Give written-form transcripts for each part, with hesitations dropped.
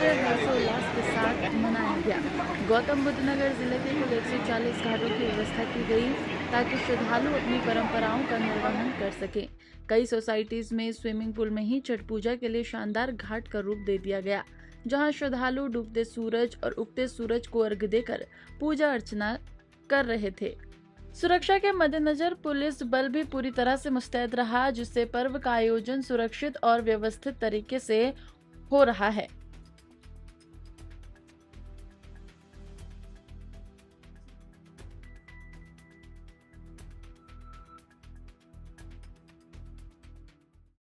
पूरे हर्षोल्लास के साथ मनाया गया। गौतम बुद्ध नगर जिले के कुल 140 घाटों की व्यवस्था की गई ताकि श्रद्धालु अपनी परंपराओं का निर्वहन कर सके। कई सोसाइटीज में स्विमिंग पूल में ही छठ पूजा के लिए शानदार घाट का रूप दे दिया गया, जहां श्रद्धालु डूबते सूरज और उगते सूरज को अर्घ्य देकर पूजा अर्चना कर रहे थे। सुरक्षा के मद्देनजर पुलिस बल भी पूरी तरह से मुस्तैद रहा, जिससे पर्व का आयोजन सुरक्षित और व्यवस्थित तरीके से हो रहा है।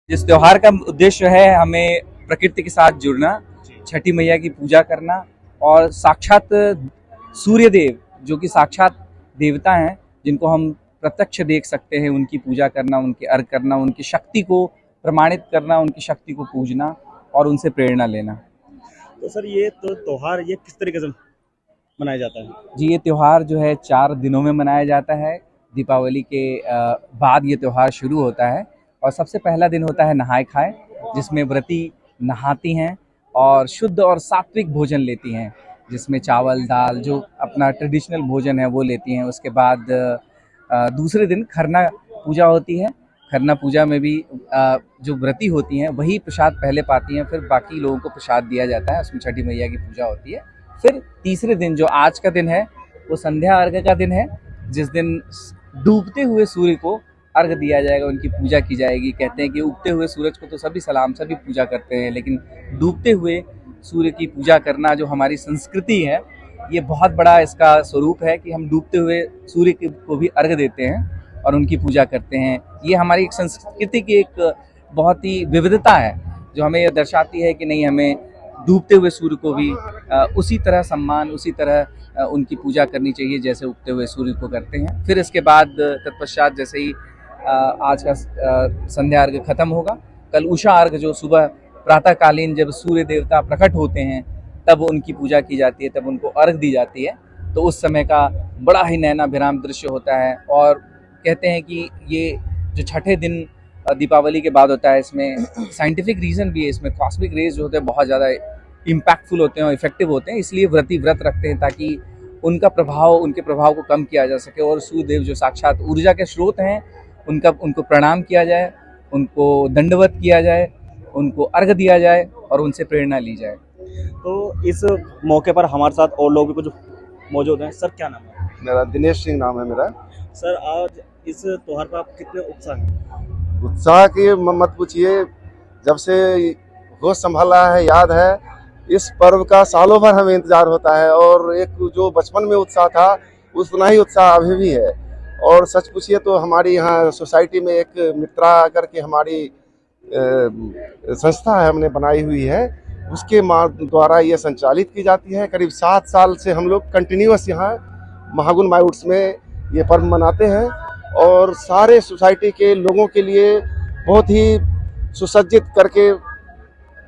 इस त्योहार का उद्देश्य है हमें प्रकृति के साथ जुड़ना, छठी मैया की पूजा करना और साक्षात सूर्य देव जो कि साक्षात देवता हैं, जिनको हम प्रत्यक्ष देख सकते हैं, उनकी पूजा करना, उनके अर्घ करना, उनकी शक्ति को प्रमाणित करना, उनकी शक्ति को पूजना और उनसे प्रेरणा लेना। तो सर ये तो त्योहार ये किस तरीके से मनाया जाता है? जी, ये त्यौहार जो है 4 दिनों में मनाया जाता है। दीपावली के बाद ये त्यौहार शुरू होता है और सबसे पहला दिन होता है नहाय खाए, जिसमें व्रती नहाती हैं और शुद्ध और सात्विक भोजन लेती हैं, जिसमें चावल दाल जो अपना ट्रेडिशनल भोजन है वो लेती हैं। उसके बाद दूसरे दिन खरना पूजा होती है। खरना पूजा में भी जो व्रती होती हैं वही प्रसाद पहले पाती हैं, फिर बाकी लोगों को प्रसाद दिया जाता है। उसमें छठी मैया की पूजा होती है। फिर तीसरे दिन जो आज का दिन है वो संध्या अर्घ्य का दिन है, जिस दिन डूबते हुए सूर्य को अर्घ्य दिया जाएगा, उनकी पूजा की जाएगी। कहते हैं कि उगते हुए सूरज को तो सभी पूजा करते हैं, लेकिन डूबते हुए सूर्य की पूजा करना जो हमारी संस्कृति है, ये बहुत बड़ा इसका स्वरूप है कि हम डूबते हुए सूर्य को भी अर्घ्य देते हैं और उनकी पूजा करते हैं। ये हमारी एक संस्कृति की एक बहुत ही विविधता है, जो हमें यह दर्शाती है कि नहीं, हमें डूबते हुए सूर्य को भी उसी तरह सम्मान, उसी तरह उनकी पूजा करनी चाहिए जैसे उगते हुए सूर्य को करते हैं। फिर इसके बाद तत्पश्चात जैसे ही आज का संध्या अर्घ खत्म होगा, कल उषा अर्घ जो सुबह प्रातःकालीन जब सूर्य देवता प्रकट होते हैं तब उनकी पूजा की जाती है, तब उनको अर्घ दी जाती है। तो उस समय का बड़ा ही नैनाभिराम दृश्य होता है। और कहते हैं कि ये जो छठे दिन दीपावली के बाद होता है, इसमें साइंटिफिक रीज़न भी है। इसमें कॉस्मिक रेज जो होते हैं बहुत ज़्यादा इम्पैक्टफुल होते हैं और इफेक्टिव होते हैं, इसलिए व्रती व्रत रखते हैं ताकि उनके प्रभाव को कम किया जा सके और सूर्य देव जो साक्षात ऊर्जा के स्रोत हैं उनको प्रणाम किया जाए, उनको दंडवत किया जाए, उनको अर्घ दिया जाए और उनसे प्रेरणा ली जाए। तो इस मौके पर हमारे साथ और लोग भी कुछ मौजूद हैं। सर क्या नाम है? मेरा दिनेश सिंह नाम है मेरा। सर आज इस त्योहार पर आप कितने उत्साह हैं? उत्साह की मत पूछिए, जब से होश संभाला है याद है इस पर्व का सालों भर हमें इंतजार होता है और एक जो बचपन में उत्साह था उतना ही उत्साह अभी भी है। और सच पूछिए तो हमारी यहाँ सोसाइटी में एक मित्रा करके हमारी संस्था है, हमने बनाई हुई है, उसके द्वारा ये संचालित की जाती है। करीब 7 साल से हम लोग कंटिन्यूअस यहाँ महागुण माइवुड्स में ये पर्व मनाते हैं और सारे सोसाइटी के लोगों के लिए बहुत ही सुसज्जित करके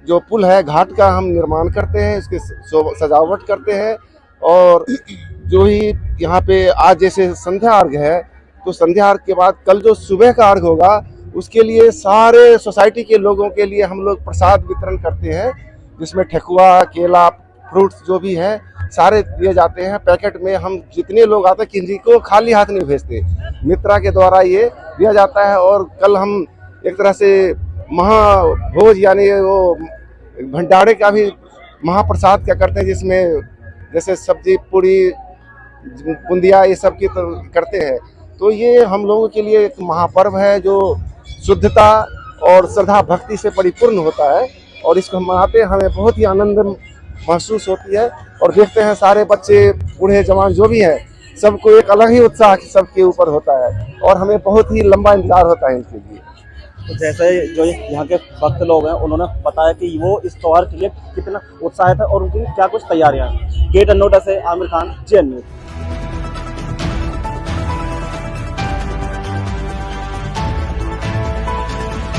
जो पुल है घाट का हम निर्माण करते हैं, इसके सजावट करते हैं। और जो ही यहाँ पे आज जैसे संध्या अर्घ है, तो संध्या अर्घ के बाद कल जो सुबह का अर्घ होगा उसके लिए सारे सोसाइटी के लोगों के लिए हम लोग प्रसाद वितरण करते हैं, जिसमें ठेकुआ, केला, फ्रूट्स जो भी हैं सारे दिए जाते हैं पैकेट में। हम जितने लोग आते हैं किसी को खाली हाथ नहीं भेजते, मित्रा के द्वारा ये दिया जाता है। और कल हम एक तरह से महाभोज यानी वो भंडारे का भी महाप्रसाद क्या करते हैं, जिसमें जैसे सब्जी पूरी बुंदिया ये सब की करते हैं। तो ये हम लोगों के लिए एक महापर्व है जो शुद्धता और श्रद्धा भक्ति से परिपूर्ण होता है और इसको हम मनाते हैं, हमें बहुत ही आनंद महसूस होती है। और देखते हैं सारे बच्चे बूढ़े जवान जो भी हैं सबको एक अलग ही उत्साह सबके ऊपर होता है और हमें बहुत ही लंबा इंतजार होता है इनके लिए। तो जैसे जो यहाँ के भक्त लोग हैं उन्होंने बताया कि वो इस त्योहार के लिए कितना उत्साहित है और उनकी क्या कुछ तैयारियां हैं। गेट नोटा से आमिर खान, JN न्यूज़।